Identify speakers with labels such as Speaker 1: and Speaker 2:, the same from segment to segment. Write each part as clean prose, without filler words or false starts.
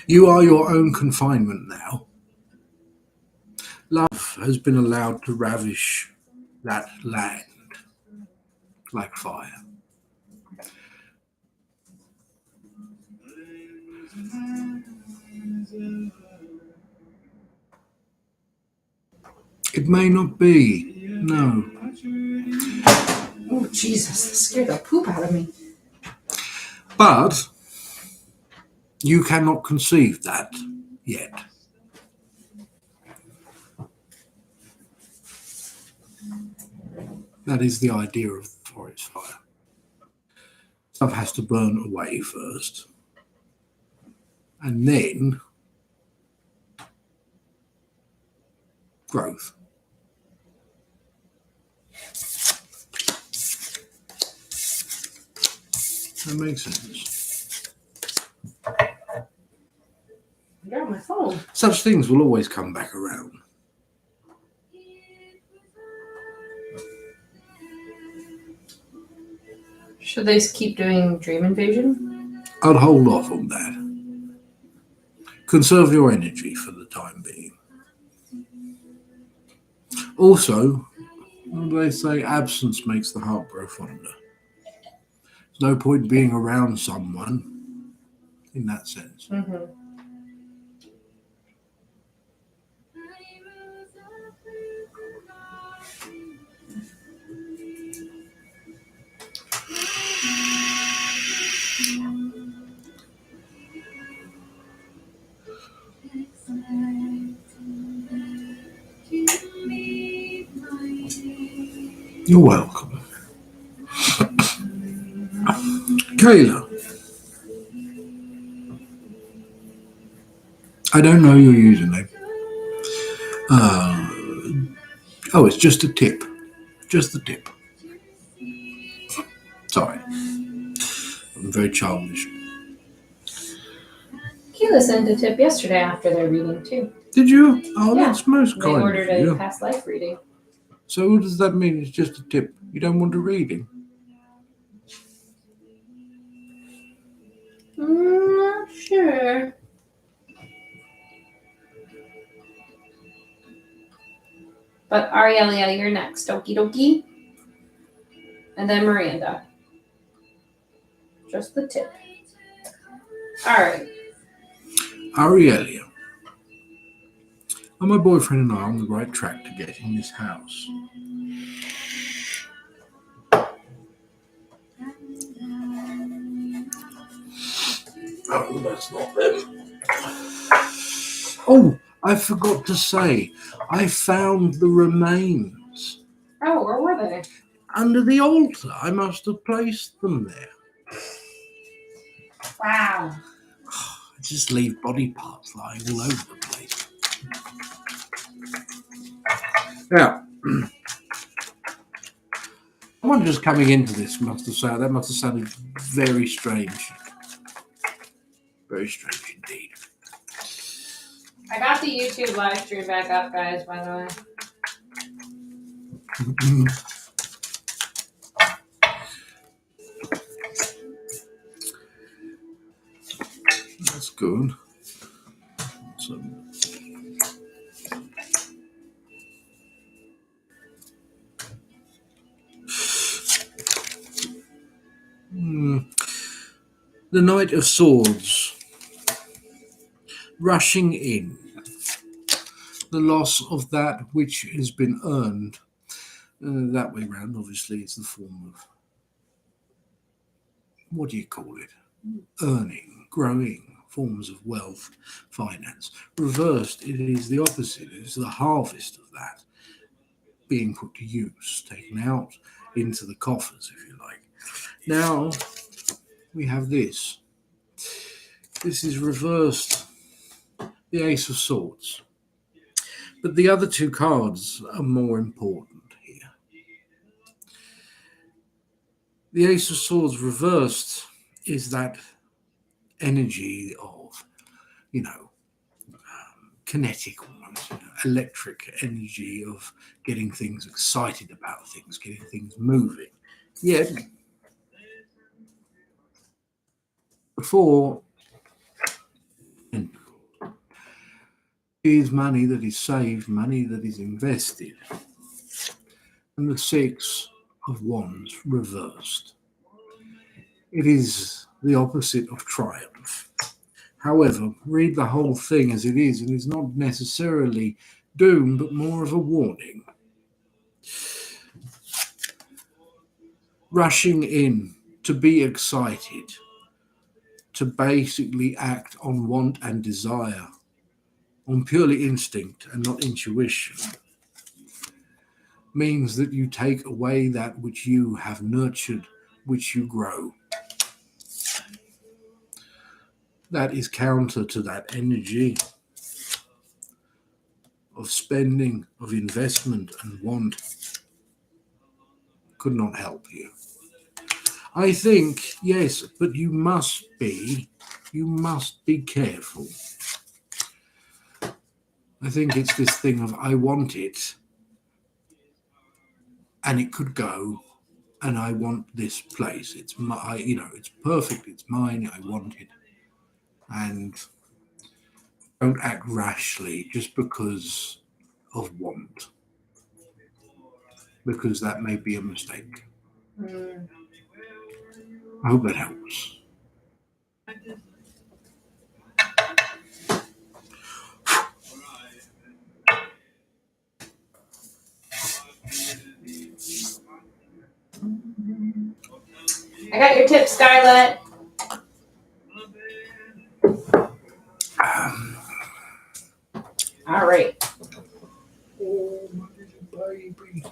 Speaker 1: You are your own confinement now. Love has been allowed to ravish that land like fire. It may not be. No.
Speaker 2: Oh, Jesus, that scared the poop out of me.
Speaker 1: But you cannot conceive that yet. That is the idea of the forest fire. Stuff has to burn away first. And then growth. That makes sense.
Speaker 2: I got my phone.
Speaker 1: Such things will always come back around.
Speaker 2: Should they keep doing Dream Invasion?
Speaker 1: I'd hold off on that. Conserve your energy for the time being. Also, they say absence makes the heart grow fonder. There's no point being around someone in that sense.
Speaker 2: Mm-hmm.
Speaker 1: You're welcome. Kayla, I don't know your username. Oh, it's just a tip. Just the tip. Sorry. I'm very childish.
Speaker 2: Keela sent a tip yesterday after their reading, too.
Speaker 1: Did you? Oh,
Speaker 2: Yeah.
Speaker 1: that's most
Speaker 2: They
Speaker 1: kind
Speaker 2: ordered
Speaker 1: of
Speaker 2: a
Speaker 1: you.
Speaker 2: past life reading.
Speaker 1: So what does that mean? It's just a tip. You don't want a reading?
Speaker 2: Not sure. But Arielia, you're next. Okie dokie. And then Miranda. Just the tip. All right.
Speaker 1: Arielia. Are my boyfriend and I on the right track to getting this house? Oh, that's not them. Oh, I forgot to say, I found the remains.
Speaker 2: Oh, where were they?
Speaker 1: Under the altar. I must have placed them there.
Speaker 2: Wow.
Speaker 1: I just leave body parts lying all over the place. Now, someone just coming into this must have sounded very strange. Very strange indeed.
Speaker 2: I got the YouTube live stream back up, guys, by the way.
Speaker 1: That's good. So, the Knight of Swords rushing in. The loss of that which has been earned. That way round, obviously, it's the form of, what do you call it? Earning, growing, forms of wealth, finance. Reversed, it is the opposite. It's the harvest of that being put to use, taken out into the coffers, if you like. Now, we have this. This is reversed, the Ace of Swords. But the other two cards are more important here. The Ace of Swords reversed is that energy of, kinetic almost, electric energy of getting things excited about things, getting things moving. Yet, before, and is money that is saved, money that is invested. And the Six of Wands reversed. It is the opposite of triumph. However, read the whole thing as it is, and it's not necessarily doom, but more of a warning. Rushing in to be excited, to basically act on want and desire, on purely instinct and not intuition, means that you take away that which you have nurtured, which you grow. That is counter to that energy of spending, of investment and want. Could not help you. I think, yes, but you must be careful. I think it's this thing of I want it and it could go and I want this place. It's my, it's perfect. It's mine. I want it. And don't act rashly just because of want, because that may be a mistake. I hope that helps.
Speaker 2: I got your tip, Scarlett. All right.
Speaker 1: Oh, my little baby.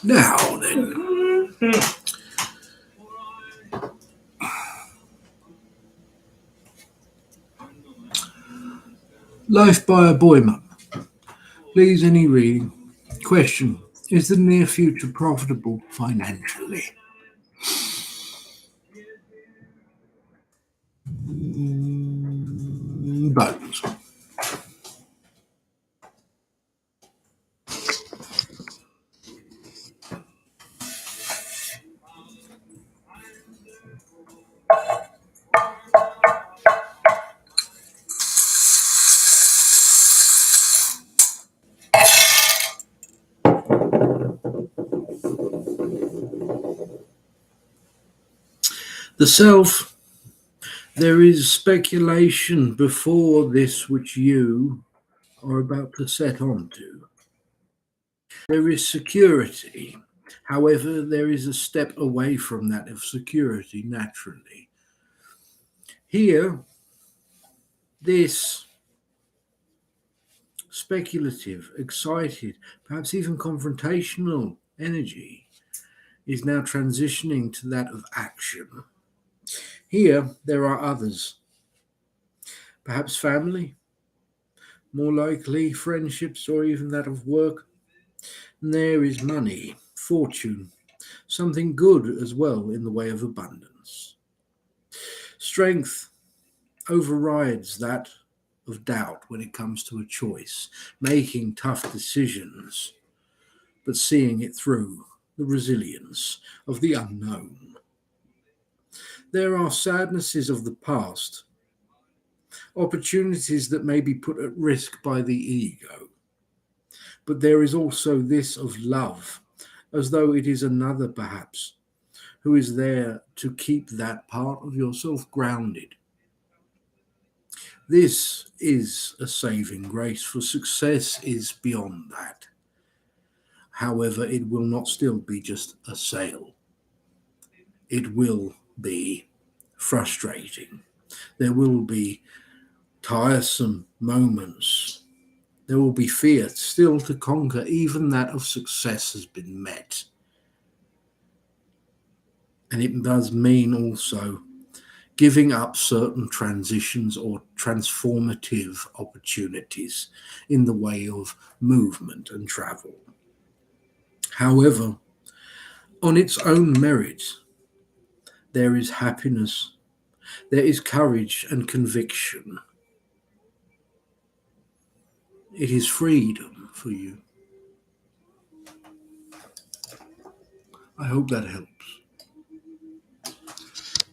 Speaker 1: Now then. Life by a boy mum. Please, any reading. Question: is the near future profitable financially? Bones. The self, there is speculation before this which you are about to set onto. There is security. However, there is a step away from that of security naturally. Here, this speculative, excited, perhaps even confrontational energy is now transitioning to that of action. Here, there are others, perhaps family, more likely friendships, or even that of work. And there is money, fortune, something good as well in the way of abundance. Strength overrides that of doubt when it comes to a choice, making tough decisions, but seeing it through, the resilience of the unknown. There are sadnesses of the past, opportunities that may be put at risk by the ego, but there is also this of love, as though it is another perhaps, who is there to keep that part of yourself grounded. This is a saving grace, for success is beyond that. However, it will not still be just a sale. It will be frustrating. There will be tiresome moments. There will be fear still to conquer. Even that of success has been met. And it does mean also giving up certain transitions or transformative opportunities in the way of movement and travel. However, on its own merit, there is happiness, there is courage and conviction. It is freedom for you. I hope that helps.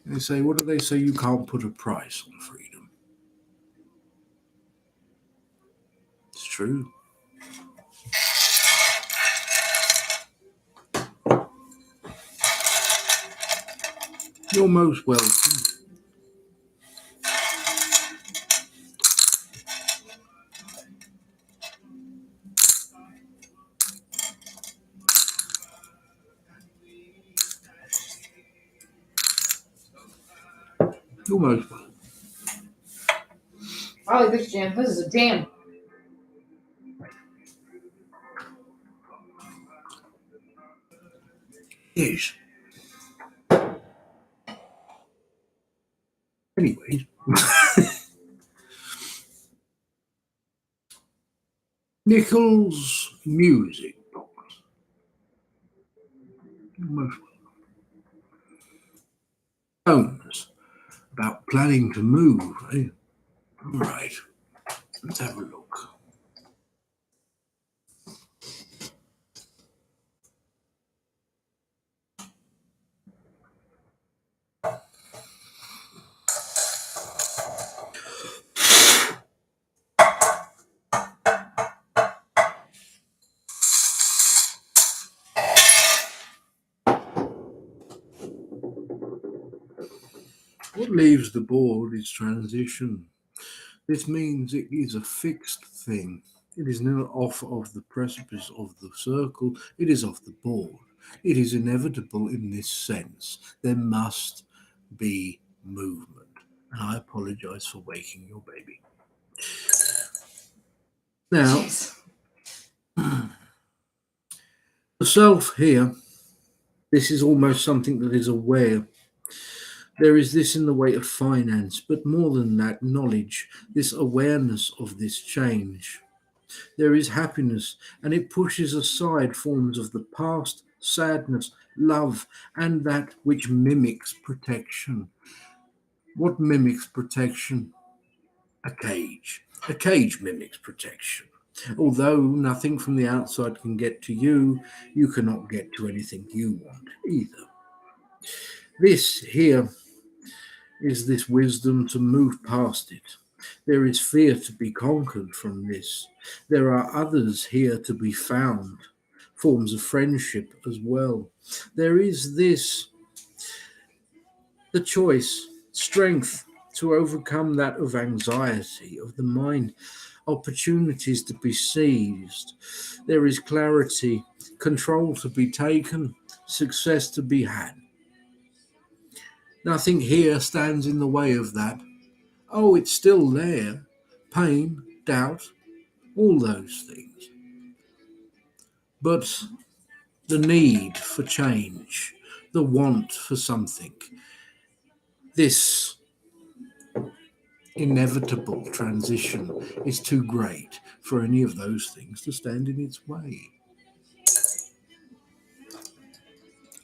Speaker 1: They say, what do they say? You can't put a price on freedom. It's true. You're most welcome. You're most welcome.
Speaker 2: I like this jam. This is a jam.
Speaker 1: Yes. Anyways. Nichols Music Box. You're most welcome. Phones about planning to move, eh? All right. Let's have a look. What leaves the board is transition. This means it is a fixed thing. It is not off of the precipice of the circle, it is off the board. It is inevitable in this sense. There must be movement. And I apologize for waking your baby. Now,
Speaker 2: Jeez.
Speaker 1: the self here, this is almost something that is aware. There is this in the way of finance, but more than that, knowledge, this awareness of this change. There is happiness, and it pushes aside forms of the past, sadness, love, and that which mimics protection. What mimics protection? A cage. A cage mimics protection. Although nothing from the outside can get to you, you cannot get to anything you want either. This here is this wisdom to move past it. There is fear to be conquered from this. There are others here to be found, forms of friendship as well. There is this, the choice, strength to overcome that of anxiety of the mind, opportunities to be seized. There is clarity, control to be taken, success to be had. Nothing here stands in the way of that. Oh, it's still there. Pain, doubt, all those things. But the need for change, the want for something, this inevitable transition is too great for any of those things to stand in its way.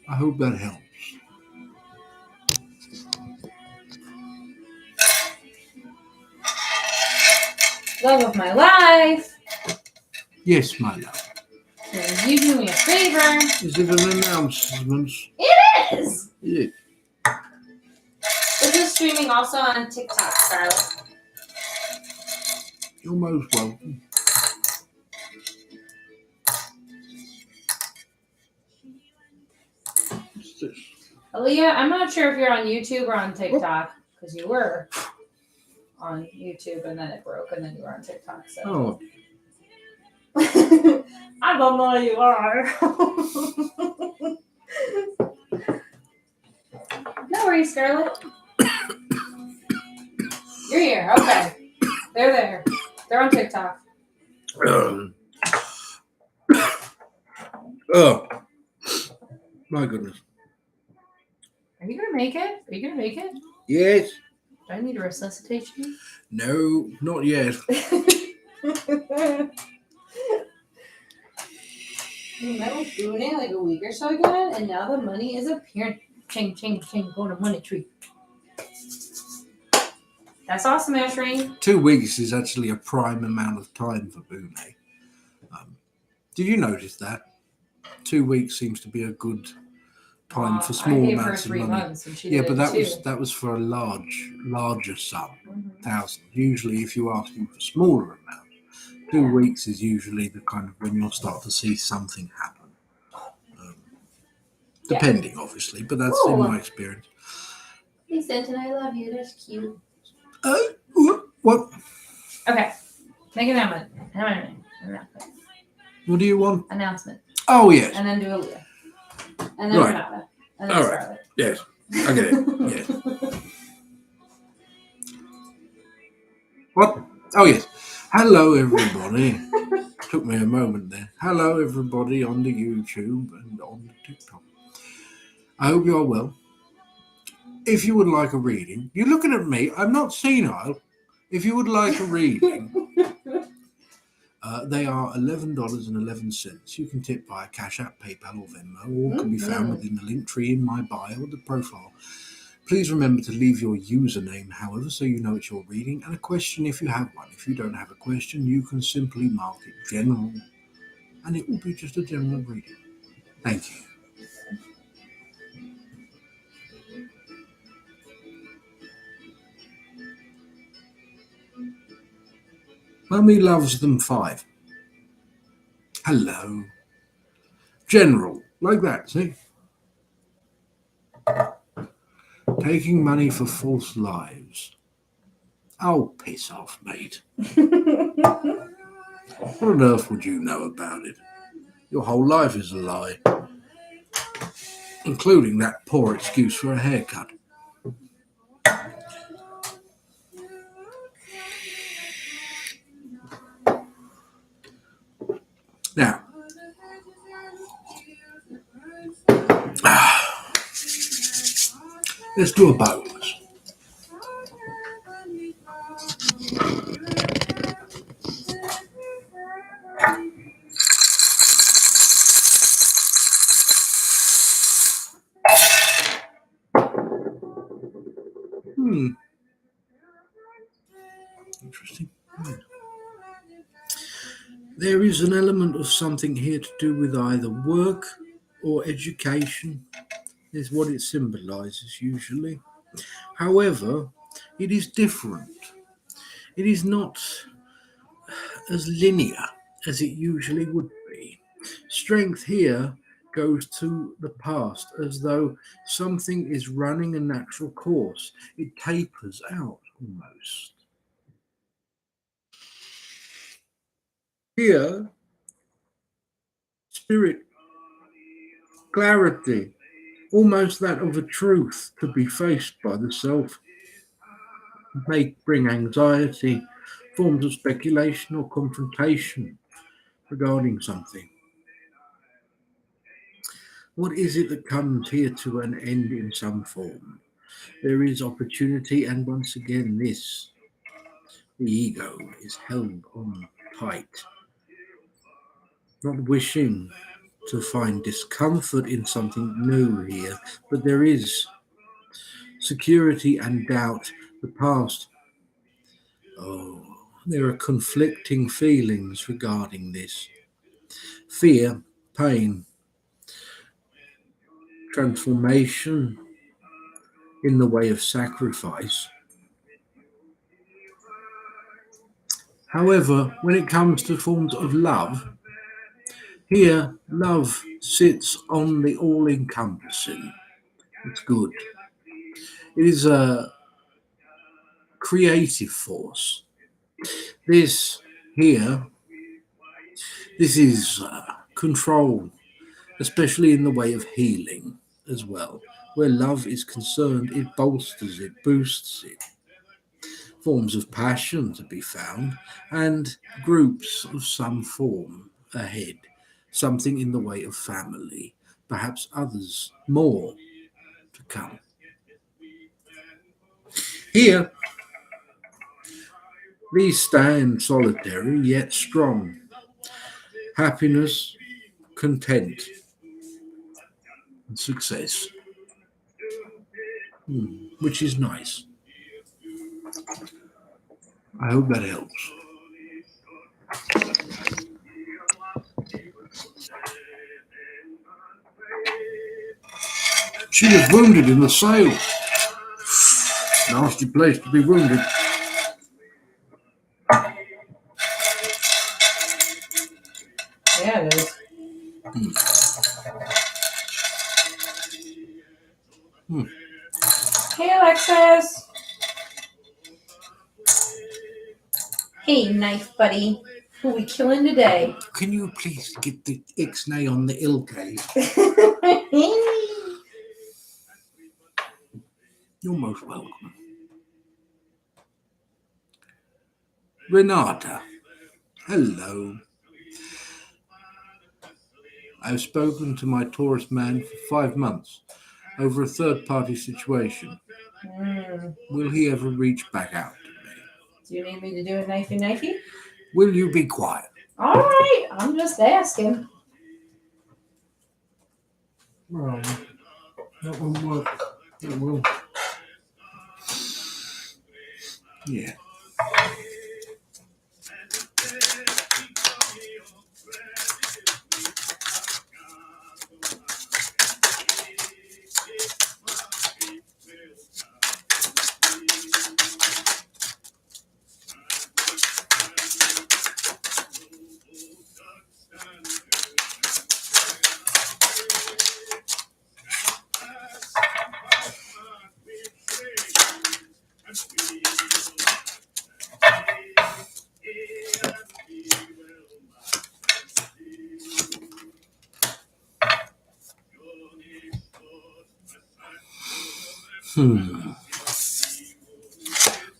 Speaker 1: I hope that helps.
Speaker 2: Love of my life.
Speaker 1: Yes, my love.
Speaker 2: Can you do me a favor?
Speaker 1: Is it an announcement?
Speaker 2: It is.
Speaker 1: Yeah.
Speaker 2: This is streaming also on TikTok, Scarlett.
Speaker 1: You're most welcome. What's this?
Speaker 2: Aaliyah, I'm not sure if you're on YouTube or on TikTok, because you were on YouTube and then it broke and then you were on TikTok. So.
Speaker 1: Oh,
Speaker 2: I don't know you are. No worries, Scarlett. You're here. Okay. They're there. They're on TikTok.
Speaker 1: Oh, my goodness.
Speaker 2: Are you going to make it? Are you going to make it?
Speaker 1: Yes.
Speaker 2: Do I need to resuscitate you?
Speaker 1: No, not yet.
Speaker 2: I was doing it like a week or so ago, and now the money is appearing. Ching, ching, ching, go to money tree. That's awesome, Ashley.
Speaker 1: 2 weeks is actually a prime amount of time for Boone. Did you notice that? 2 weeks seems to be a good time for
Speaker 2: I
Speaker 1: small
Speaker 2: gave her
Speaker 1: amounts of
Speaker 2: 3
Speaker 1: money.
Speaker 2: months and she
Speaker 1: Yeah,
Speaker 2: did
Speaker 1: but
Speaker 2: it
Speaker 1: that was for a larger sum,
Speaker 2: Mhm.
Speaker 1: thousands. Usually, if you're asking for smaller amounts, 2
Speaker 2: Yeah.
Speaker 1: weeks is usually the kind of when you'll start to see something happen.
Speaker 2: Yeah.
Speaker 1: Depending, obviously, but that's in
Speaker 2: Ooh.
Speaker 1: my experience.
Speaker 2: He sent and I love you. That's cute.
Speaker 1: What?
Speaker 2: Okay. Make an announcement.
Speaker 1: What do you want?
Speaker 2: Announcement.
Speaker 1: Oh, yes.
Speaker 2: And then do Aaliyah. And then
Speaker 1: Right.
Speaker 2: Renata. And then
Speaker 1: All right.
Speaker 2: Scarlett.
Speaker 1: Yes. I get it. Yes. What? Oh, yes. Hello, everybody. Took me a moment there. Hello, everybody on the YouTube and on the TikTok. I hope you are well. If you would like a reading, you're looking at me. I'm not senile. If you would like a reading, they are $11.11. You can tip via Cash App, PayPal, or Venmo. All can be found within the link tree in my bio or the profile. Please remember to leave your username, however, so you know it's your reading, and a question if you have one. If you don't have a question, you can simply mark it general, and it will be just a general reading. Thank you. Mummy loves them 5. Hello. General. Like that, see? Taking money for false lives. Oh, piss off, mate. What on earth would you know about it? Your whole life is a lie. Including that poor excuse for a haircut. Now, let's do a bonus. Interesting. There is an element of something here to do with either work or education, is what it symbolizes usually. However, it is different. It is not as linear as it usually would be. Strength here goes to the past as though something is running a natural course. It tapers out almost. Here, spirit, clarity, almost that of a truth to be faced by the self, may bring anxiety, forms of speculation or confrontation regarding something. What is it that comes here to an end in some form? There is opportunity, and once again, the ego is held on tight, not wishing to find discomfort in something new here, but there is security and doubt. The past. Oh, there are conflicting feelings regarding this. Fear, pain, transformation in the way of sacrifice. However, when it comes to forms of love, here love sits on the all-encompassing. It's good. It is a creative force. This here, this is control, especially in the way of healing as well. Where love is concerned, it bolsters it, boosts it. Forms of passion to be found, and groups of some form ahead. Something in the way of family, perhaps others more to come. Here, these stand solitary yet strong. Happiness, content, and success, which is nice. I hope that helps. She was wounded in the sail. Nasty place to be wounded.
Speaker 2: Yeah, it is. Hey, Alexis. Hey, knife buddy. Who we killing today?
Speaker 1: Can you please get the ixnay on the ilkay? You're most welcome. Renata. Hello. I've spoken to my tourist man for 5 months over a third-party situation. Will he ever reach back out to me?
Speaker 2: Do you need me to do a knifey?
Speaker 1: Will you be quiet?
Speaker 2: All right, I'm just asking.
Speaker 1: Well, that won't work. It will. Yeah.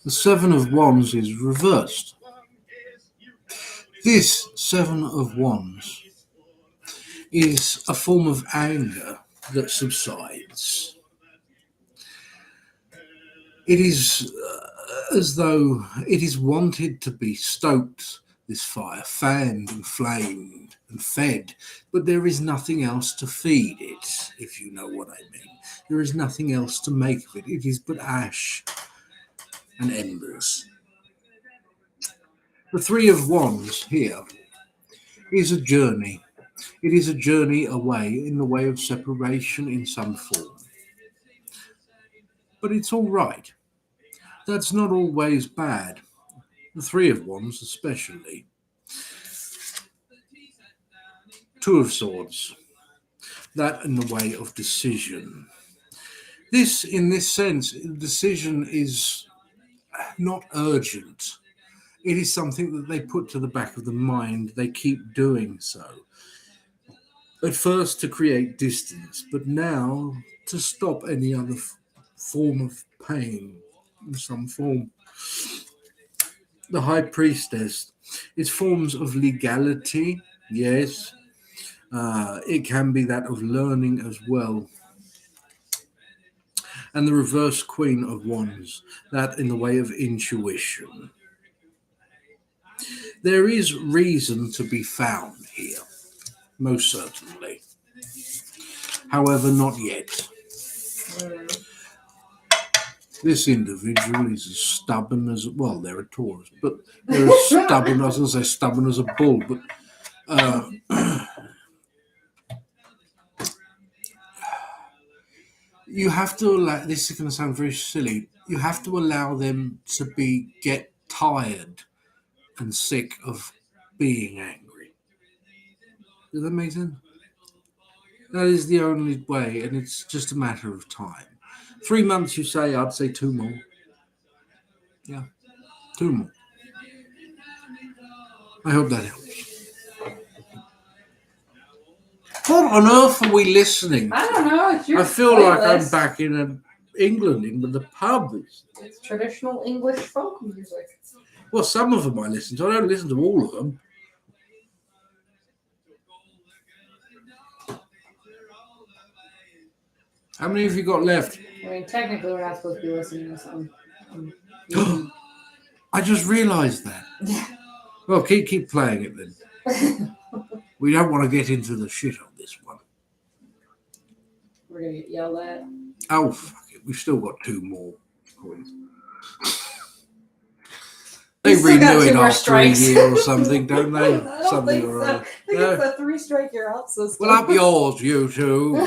Speaker 1: The Seven of Wands is reversed. This Seven of Wands is a form of anger that subsides. It is as though it is wanted to be stoked, this fire, fanned, inflamed and fed, but there is nothing else to feed it, if you know what I mean. There is nothing else to make of it. It is but ash and embers. The Three of Wands here is a journey. It is a journey away in the way of separation in some form. But it's all right. That's not always bad. The Three of Wands especially. Two of Swords. That in the way of decision. This, in this sense, decision is not urgent. It is something that they put to the back of the mind. They keep doing so. At first to create distance, but now to stop any other form of pain in some form. The High Priestess is forms of legality, yes. It can be that of learning as well. And the reverse Queen of Wands, that in the way of intuition. There is reason to be found here, most certainly. However, not yet. This individual is as stubborn as, well, they're a Taurus, but they're as stubborn, I was going to say stubborn as a bull, but you have to allow, this is going to sound very silly, you have to allow them to get tired and sick of being angry. Does that make sense? That is the only way, and it's just a matter of time. 3 months, you say, I'd say 2 more. Yeah, 2 more. I hope that helps. What on earth are we listening to?
Speaker 2: I don't know. It's your
Speaker 1: I feel
Speaker 2: playlist.
Speaker 1: like I'm back in England, in the pub.
Speaker 2: It's traditional English folk music.
Speaker 1: Well, some of them I listen to. I don't listen to all of them. How many have you got left?
Speaker 2: I mean, technically, we're not supposed to be listening to some.
Speaker 1: I just realised that. Well, keep playing it then. We don't want to get into the shit on this one.
Speaker 2: We're going to get yelled at.
Speaker 1: Oh, fuck it. We've still got 2 more points. They renew it after a year or something, don't they?
Speaker 2: I don't think so. I think it's a 3-strike you're out system.
Speaker 1: Well, up yours, you two.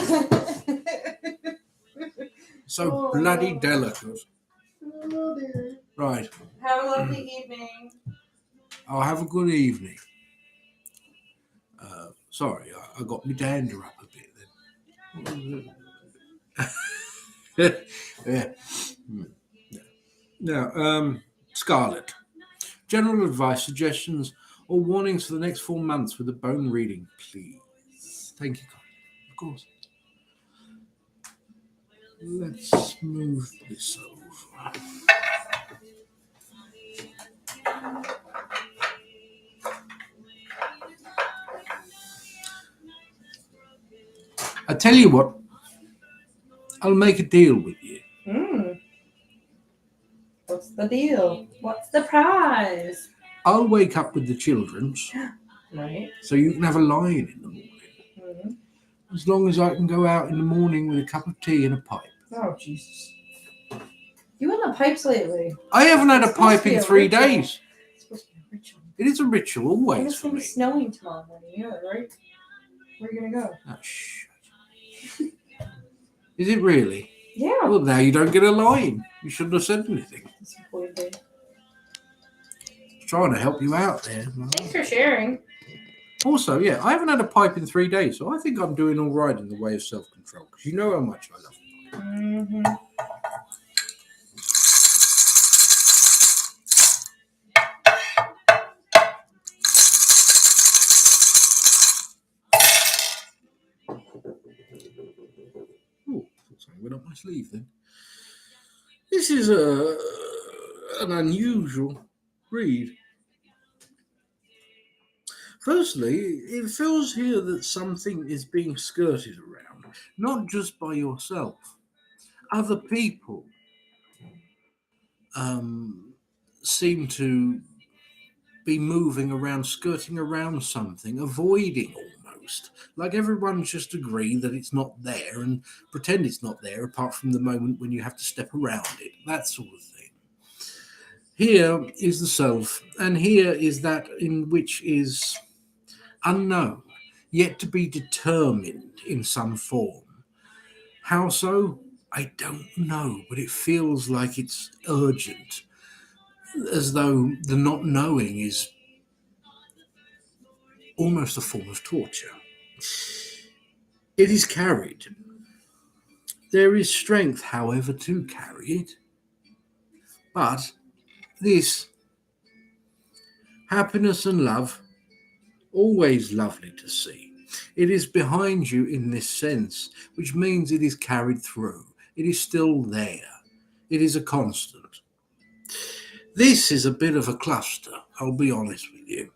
Speaker 1: So bloody delicate. Right.
Speaker 2: Have a lovely evening.
Speaker 1: I'll have a good evening. Sorry, I got my dander up a bit then. Yeah. Now, Scarlett. General advice, suggestions, or warnings for the next 4 months with a bone reading, please. Thank you, Colin. Of course. Let's move this over. I tell you what, I'll make a deal with you.
Speaker 2: What's the deal? What's the prize?
Speaker 1: I'll wake up with the children's,
Speaker 2: Right.
Speaker 1: so you can have a line in the morning. As long as I can go out in the morning with a cup of tea and a pipe.
Speaker 2: Oh, Jesus. You haven't had pipes lately.
Speaker 1: I haven't had a
Speaker 2: It's supposed
Speaker 1: pipe
Speaker 2: to be
Speaker 1: in
Speaker 2: a
Speaker 1: 3
Speaker 2: ritual.
Speaker 1: days.
Speaker 2: It's supposed to be a ritual.
Speaker 1: It is a ritual
Speaker 2: And
Speaker 1: always
Speaker 2: it's
Speaker 1: for
Speaker 2: going to
Speaker 1: me.
Speaker 2: be snowing tomorrow morning. You know that, right? Where are you going to go?
Speaker 1: Oh, shit. Is it really?
Speaker 2: Yeah.
Speaker 1: Well, now you don't get a line. You shouldn't have said anything.
Speaker 2: Disappointed.
Speaker 1: Trying to help you out there.
Speaker 2: Thanks for sharing.
Speaker 1: Also, yeah, I haven't had a pipe in 3 days, so I think I'm doing all right in the way of self-control, because you know how much I love it.
Speaker 2: Mm-hmm.
Speaker 1: Oh, something went up my sleeve then. This is an unusual read. Firstly, it feels here that something is being skirted around, not just by yourself. Other people seem to be moving around, skirting around something, avoiding almost. Like everyone's just agree that it's not there and pretend it's not there, apart from the moment when you have to step around it, that sort of thing. Here is the self, and here is that in which is unknown, yet to be determined in some form. How so? I don't know, but it feels like it's urgent, as though the not knowing is almost a form of torture. It is carried. There is strength, however, to carry it. But this happiness and love, always lovely to see. It is behind you in this sense, which means it is carried through. It is still there. It is a constant. This is a bit of a cluster, I'll be honest with you.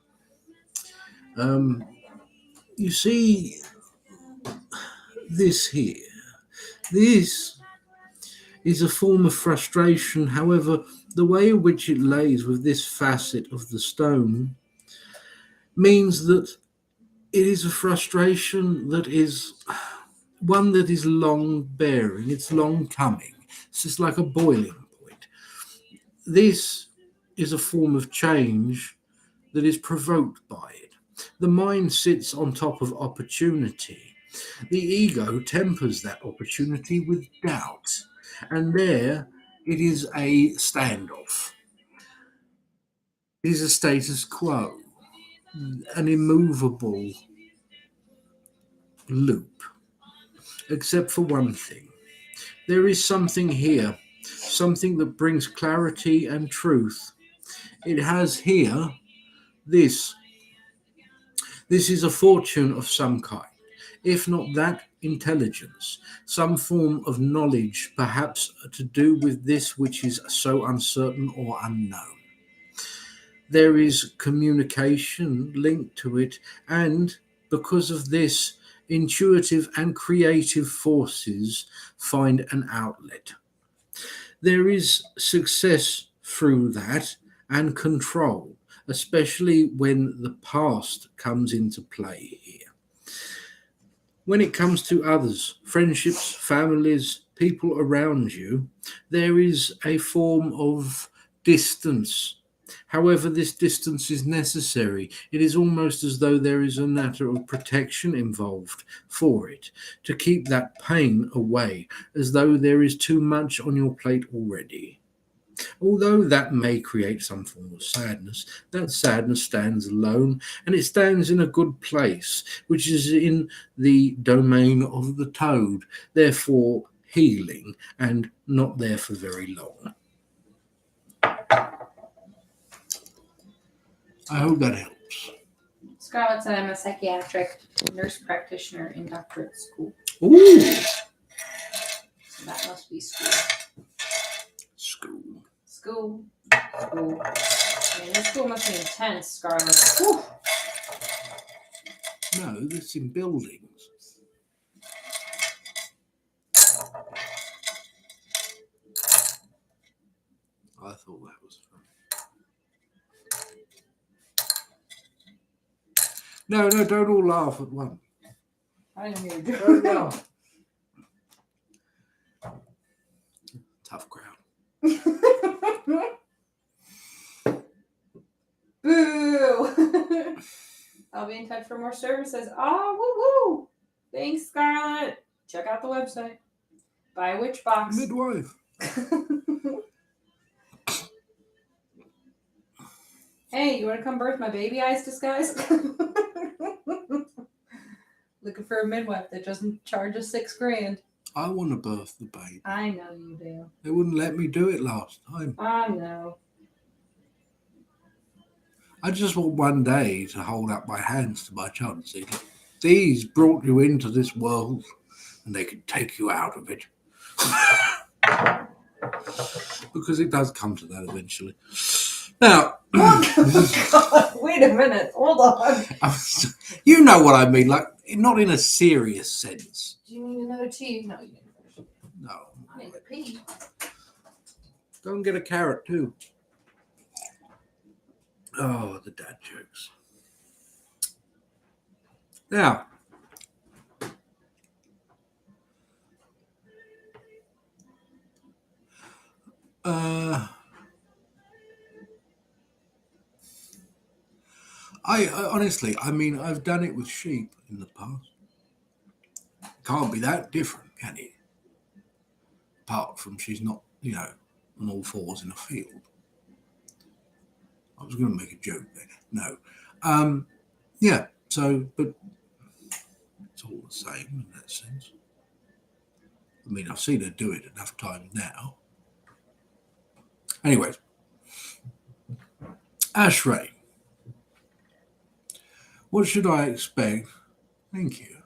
Speaker 1: You see this here. This is a form of frustration. However, the way in which it lays with this facet of the stone means that it is a frustration that is one that is long bearing, it's long coming. It's just like a boiling point. This is a form of change that is provoked by it. The mind sits on top of opportunity. The ego tempers that opportunity with doubt. And there it is a standoff. It is a status quo, an immovable loop. Except for one thing. There is something here, something that brings clarity and truth. It has here this. This is a fortune of some kind. If not that, intelligence, some form of knowledge, perhaps to do with this which is so uncertain or unknown. There is communication linked to it, and because of this, intuitive and creative forces find an outlet. There is success through that and control, especially when the past comes into play here. When it comes to others, friendships, families, people around you, there is a form of distance However, this distance is necessary. It is almost as though there is a matter of protection involved for it, to keep that pain away, as though there is too much on your plate already. Although that may create some form of sadness, that sadness stands alone, and it stands in a good place, which is in the domain of the toad, therefore healing, and not there for very long. I hope that helps.
Speaker 2: Scarlett said I'm a psychiatric nurse practitioner in doctorate school.
Speaker 1: Ooh!
Speaker 2: So that must be school.
Speaker 1: School.
Speaker 2: School. School. I mean, this school must be intense, Scarlett. Whew.
Speaker 1: No, that's in buildings. I thought that was fun. No, don't all laugh at once.
Speaker 2: I didn't hear you.
Speaker 1: Don't laugh. Tough crowd.
Speaker 2: Boo! I'll be in touch for more services. Oh, woo woo! Thanks, Scarlett. Check out the website. Buy a witch box.
Speaker 1: Midwife.
Speaker 2: Hey, you want to come birth my baby eyes disguise? Looking for a midwife that doesn't charge us $6,000.
Speaker 1: I want to birth the baby.
Speaker 2: I know you do.
Speaker 1: They wouldn't let me do it last time.
Speaker 2: I know.
Speaker 1: I just want one day to hold up my hands to my child and say, these brought you into this world and they can take you out of it. Because it does come to that eventually. Now,
Speaker 2: God, wait a minute. Hold on.
Speaker 1: You know what I mean, like, not in a serious sense.
Speaker 2: Do you need another tea? No, you didn't.
Speaker 1: No.
Speaker 2: I need to pee.
Speaker 1: Go and get a carrot too. Oh, the dad jokes. Now, I honestly, I mean, I've done it with sheep in the past. Can't be that different, can it? Apart from she's not, on all fours in a field. I was going to make a joke there. No. Yeah, so, but it's all the same in that sense. I mean, I've seen her do it enough times now. Anyways, Ashray. What should I expect? Thank you.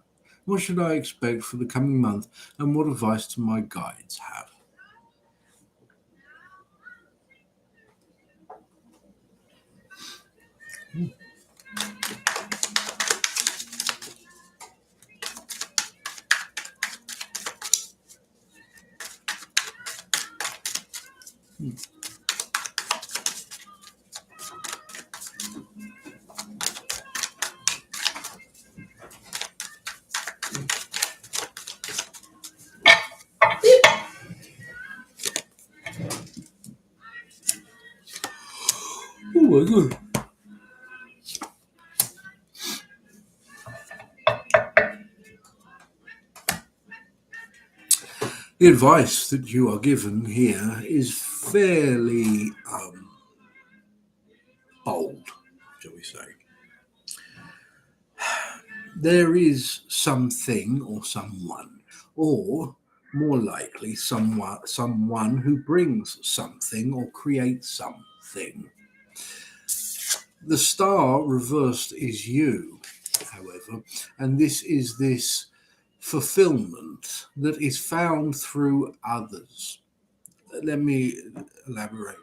Speaker 1: What should I expect for the coming month, and what advice do my guides have? Oh my God. The advice that you are given here is fairly bold, shall we say. There is something or someone, or more likely someone who brings something or creates something. The star reversed is you, however, and this is this fulfillment that is found through others. Let me elaborate.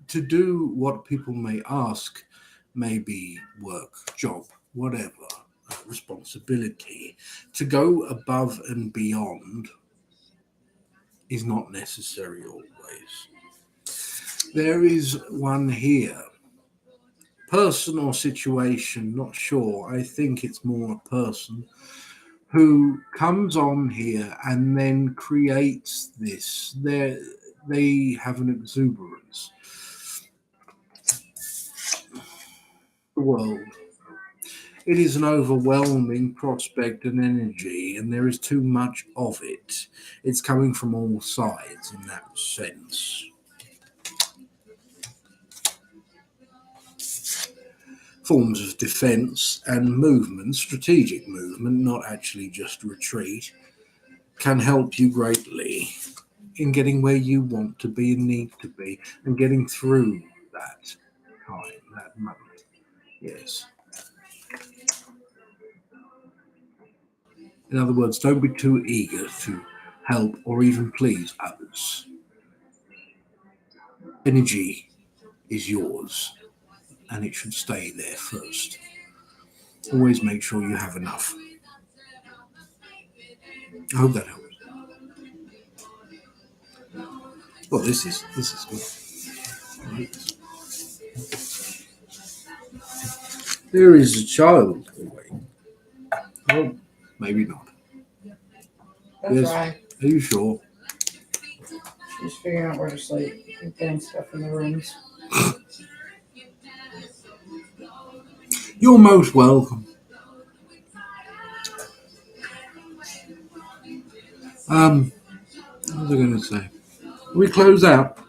Speaker 1: To do what people may ask, maybe work, job, whatever, responsibility, to go above and beyond is not necessary always. There is one here. Person or situation, not sure. I think it's more a person who comes on here and then creates this. they have an exuberance. The world. It is an overwhelming prospect and energy, and there is too much of it. It's coming from all sides in that sense. Forms of defense and movement, strategic movement, not actually just retreat, can help you greatly in getting where you want to be and need to be and getting through that time, that moment. Yes. In other words, don't be too eager to help or even please others. Energy is yours and it should stay there first. Always make sure you have enough. I hope that helps. Well, this is good. I like this. There is a child awake. Oh, maybe not.
Speaker 2: That's
Speaker 1: Yes.
Speaker 2: right.
Speaker 1: Are you sure?
Speaker 2: She's figuring out where to sleep and getting stuff in the rooms.
Speaker 1: You're most welcome. What was I going to say? We close out.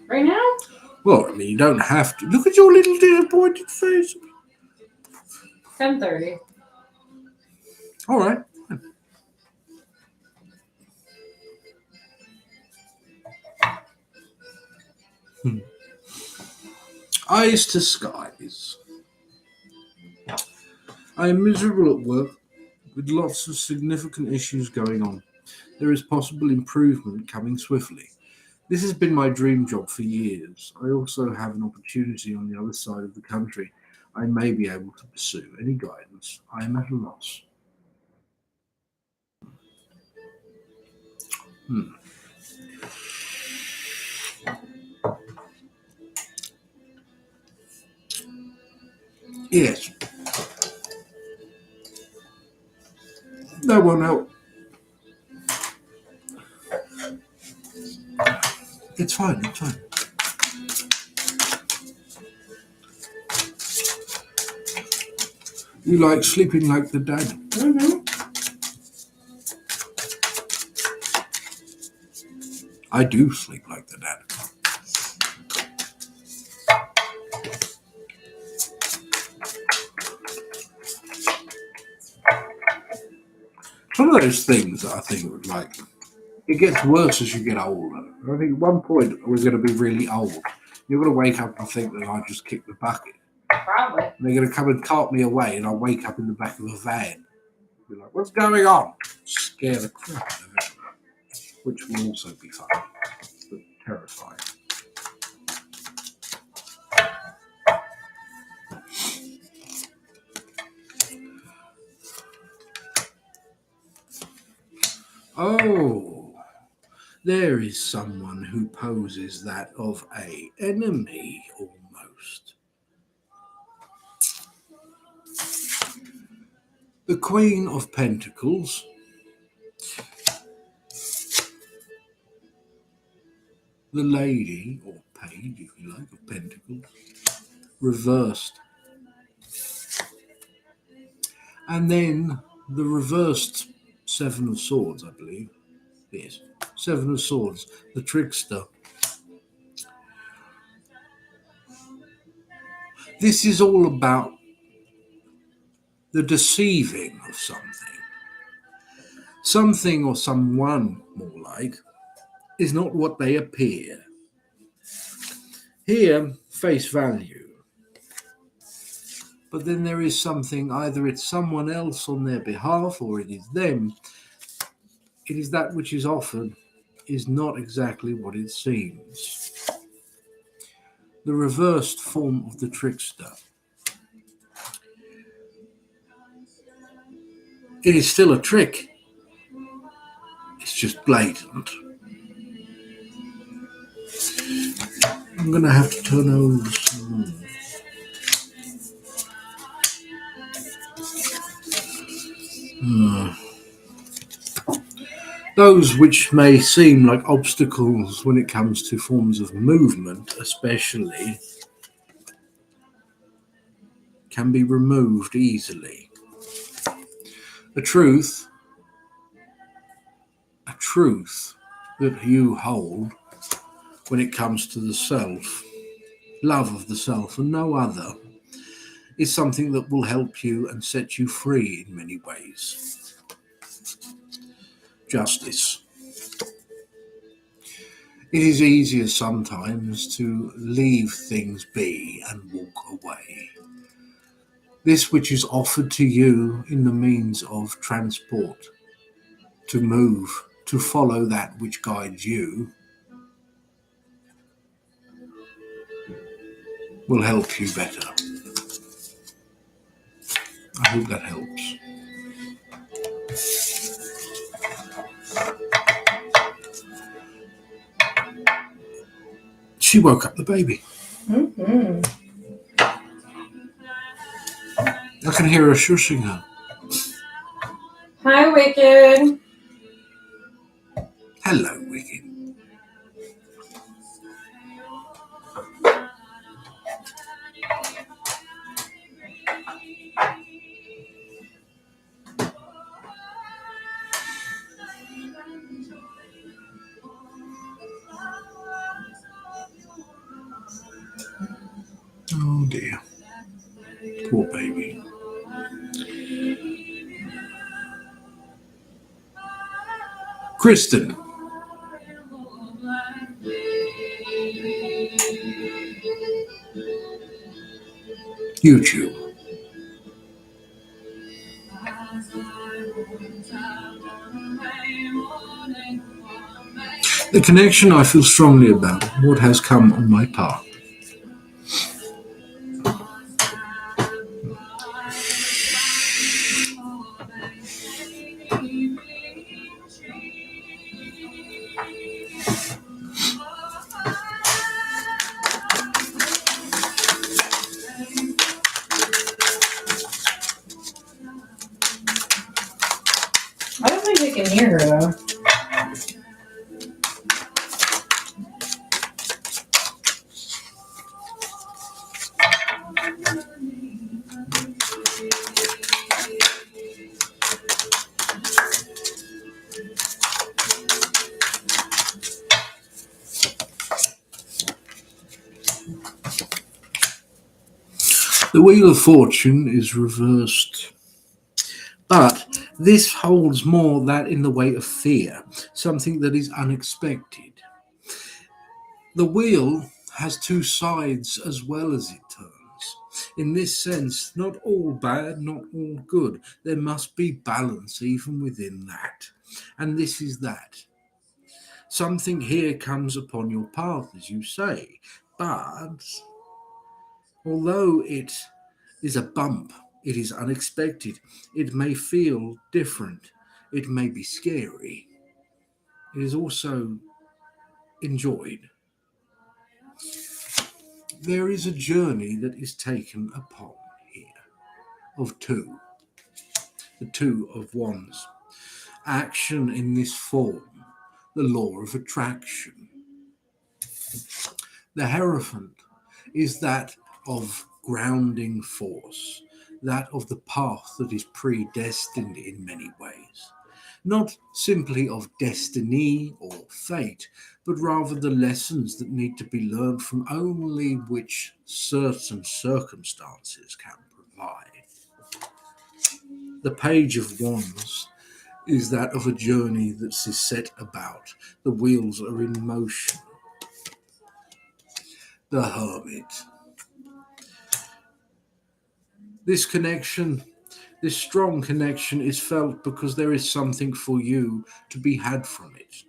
Speaker 2: Right now?
Speaker 1: Well, I mean, you don't have to. Look at your little disappointed face.
Speaker 2: 10:30.
Speaker 1: All right. Eyes to skies. I am miserable at work with lots of significant issues going on. There is possible improvement coming swiftly. This has been my dream job for years. I also have an opportunity on the other side of the country I may be able to pursue. Any guidance? I am at a loss. Yes. That won't help. It's fine. It's fine. You like sleeping like the dad?
Speaker 2: Mm-hmm.
Speaker 1: I do sleep like the dad. It's one of those things that I think like it gets worse as you get older. I think at one point we're going to be really old. You're going to wake up and think that I just kicked the bucket.
Speaker 2: Probably.
Speaker 1: And they're going to come and cart me away, and I'll wake up in the back of a van. Be like, "What's going on?" Scare the crap out of it, which will also be fun, but terrifying. Oh, there is someone who poses that of a enemy almost. The Queen of Pentacles. The Lady, or Page, if you like, of Pentacles. Reversed. And then the reversed Seven of Swords, I believe. Yes, Seven of Swords, the trickster. This is all about the deceiving of something. Something or someone, more like, is not what they appear. Here, face value. But then there is something, either it's someone else on their behalf or it is them. It is that which is offered is not exactly what it seems. The reversed form of the trickster. It is still a trick. It's just blatant. I'm going to have to turn over some. Those which may seem like obstacles when it comes to forms of movement, especially, can be removed easily. A truth that you hold when it comes to the self, love of the self and no other, is something that will help you and set you free in many ways. Justice. It is easier sometimes to leave things be and walk away. This which is offered to you in the means of transport, to move, to follow that which guides you, will help you better. I hope that helps. She woke up the baby.
Speaker 2: Mm-hmm.
Speaker 1: I can hear her shushing her.
Speaker 2: Hi, Wicked.
Speaker 1: Hello, Wicked. Oh dear. Poor baby. Kristen. YouTube. The connection I feel strongly about what has come on my path.
Speaker 2: I don't think you can hear her, though.
Speaker 1: The Wheel of Fortune is reversed, but this holds more that in the way of fear, something that is unexpected. The wheel has two sides as well as it turns. In this sense, not all bad, not all good. There must be balance even within that. And this is that. Something here comes upon your path, as you say, but although it is a bump, it is unexpected, it may feel different, it may be scary, it is also enjoyed. There is a journey that is taken upon here of two, the Two of Wands. Action in this form, the law of attraction. The Hierophant is that of grounding force, that of the path that is predestined in many ways. Not simply of destiny or fate, but rather the lessons that need to be learned from only which certain circumstances can provide. The Page of Wands is that of a journey that is set about. The wheels are in motion. The Hermit. This connection, this strong connection is felt because there is something for you to be had from it.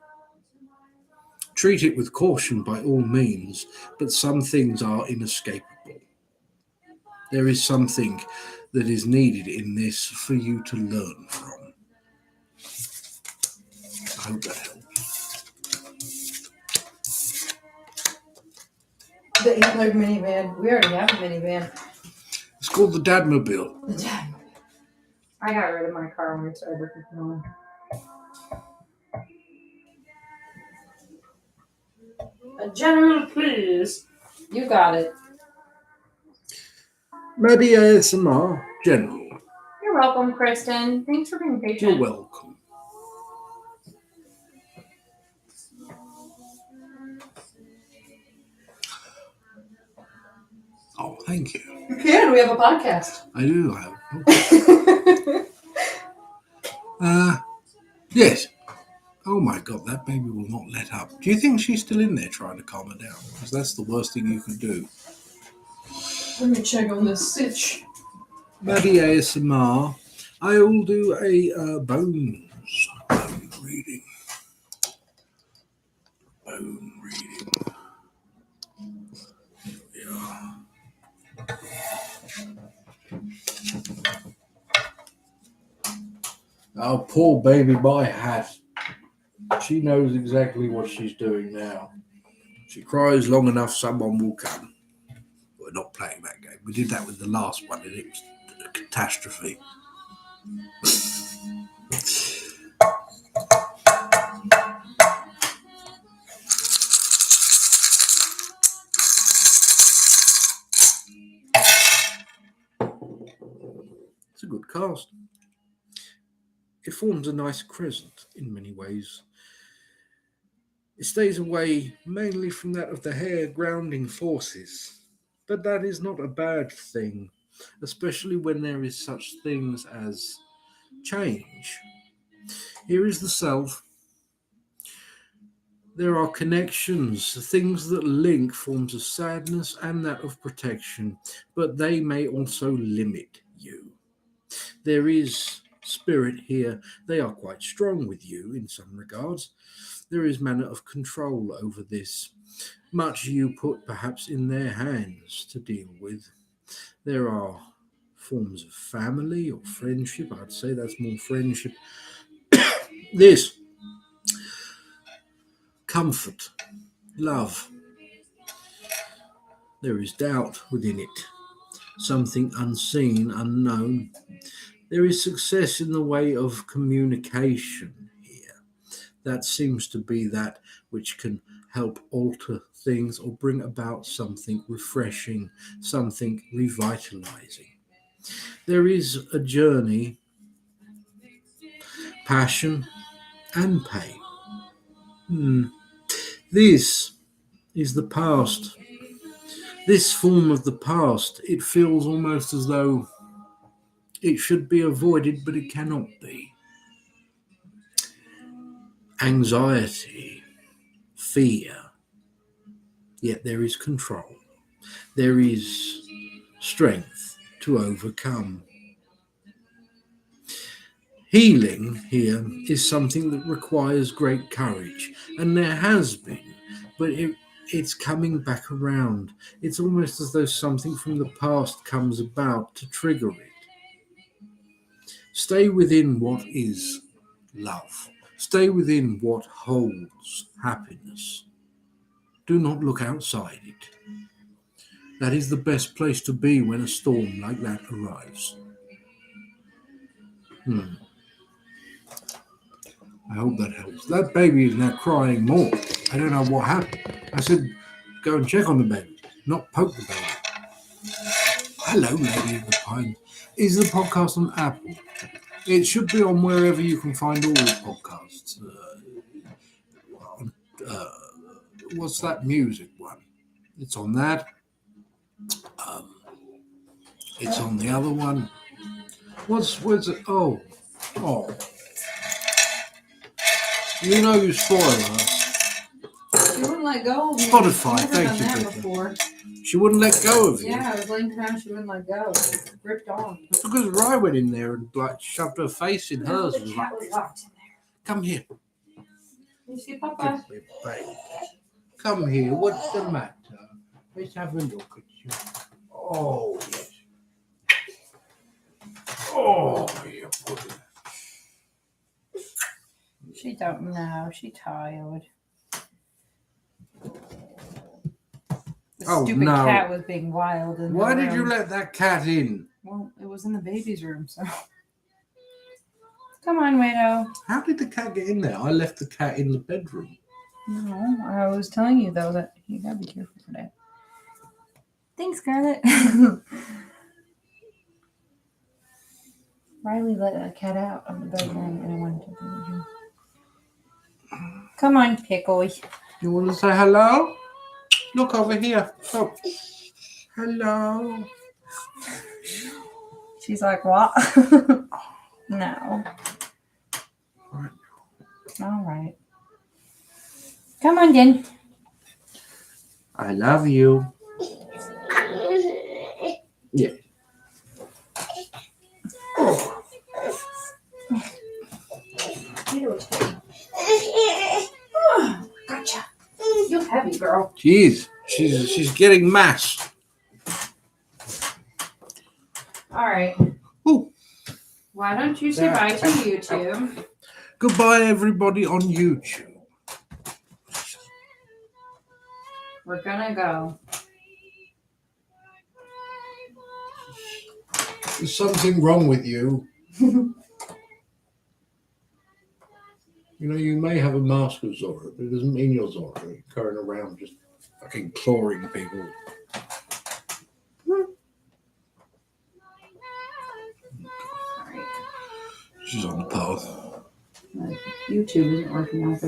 Speaker 1: Treat it with caution by all means, but some things are inescapable. There is something that is needed in this for you to learn from. I hope that helps.
Speaker 2: The Antler minivan. We already have a minivan.
Speaker 1: It's called the Dadmobile.
Speaker 2: The Dadmobile. I got rid of my car when we started working from home. A general please. You got it.
Speaker 1: Maybe ASMR General.
Speaker 2: You're welcome, Kristen. Thanks for being patient.
Speaker 1: You're welcome. Oh, thank you.
Speaker 2: You can. We have a podcast.
Speaker 1: I do. Yes. Oh my God, that baby will not let up. Do you think she's still in there trying to calm her down? Because that's the worst thing you can do.
Speaker 2: Let me check on this sitch.
Speaker 1: Maybe ASMR. I will do a bone reading. Bone reading. Yeah. Oh, poor baby by hat. She knows exactly what she's doing now. She cries long enough, someone will come. We're not playing that game. We did that with the last one, and it was a catastrophe. It's a good cast. It forms a nice crescent in many ways. It stays away mainly from that of the hair grounding forces, but that is not a bad thing, especially when there is such things as change. Here is the self. There are connections, things that link forms of sadness and that of protection, but they may also limit you. There is spirit here. They are quite strong with you in some regards. There is manner of control over this. Much you put perhaps in their hands to deal with. There are forms of family or friendship. I'd say that's more friendship. This comfort, love. There is doubt within it. Something unseen, unknown. There is success in the way of communication here. That seems to be that which can help alter things or bring about something refreshing, something revitalizing. There is a journey, passion, and pain. This is the past. This form of the past, it feels almost as though it should be avoided, but it cannot be. Anxiety, fear, yet there is control. There is strength to overcome. Healing here is something that requires great courage, and there has been, but it's coming back around. It's almost as though something from the past comes about to trigger it. Stay within what is love. Stay within what holds happiness. Do not look outside it. That is the best place to be when a storm like that arrives. I hope that helps. That baby is now crying more. I don't know what happened. I said, go and check on the baby, not poke the baby. Hello, Lady of the Pines. Is the podcast on Apple? It should be on wherever you can find all podcasts. What's that music one? It's on that. It's on the other one. What's it? Oh. You know you spoil her.
Speaker 2: She wouldn't let go of me.
Speaker 1: Spotify,
Speaker 2: She's never
Speaker 1: thank you,
Speaker 2: done that
Speaker 1: Peter.
Speaker 2: before.
Speaker 1: She wouldn't let go of you.
Speaker 2: Yeah, I was laying down, she wouldn't let go. Gripped on.
Speaker 1: That's because Rye went in there and shoved her face in hers.
Speaker 2: The cat was locked in there.
Speaker 1: Come here.
Speaker 2: You see Papa?
Speaker 1: Give me, baby. Come here. What's the matter? Let's have a look at you. Oh, yes. Oh, you put it.
Speaker 2: She don't know. She tired. The stupid cat was being wild.
Speaker 1: Why did you let that cat in?
Speaker 2: Well, it was in the baby's room, so. Come on, Widow.
Speaker 1: How did the cat get in there? I left the cat in the bedroom.
Speaker 2: No, I was telling you though that you gotta be careful for that. Thanks, Scarlett. Riley let a cat out of the bedroom and I wanted to bring him. Come on, Pickle.
Speaker 1: You want to say hello? Look over here. Oh. Hello.
Speaker 2: She's like, what? No.
Speaker 1: Right.
Speaker 2: All right. Come on, then.
Speaker 1: I love you. Yeah. Oh.
Speaker 2: Gotcha. You're heavy, girl.
Speaker 1: Jeez, she's getting mass.
Speaker 2: All right.
Speaker 1: Ooh.
Speaker 2: Why don't you say bye to YouTube?
Speaker 1: Goodbye, everybody on YouTube.
Speaker 2: We're gonna go.
Speaker 1: There's something wrong with you. You know, you may have a mask of Zora, but it doesn't mean you're Zora. You're going around just fucking clawing people.
Speaker 2: All right.
Speaker 1: She's on the path.
Speaker 2: YouTube isn't working out good.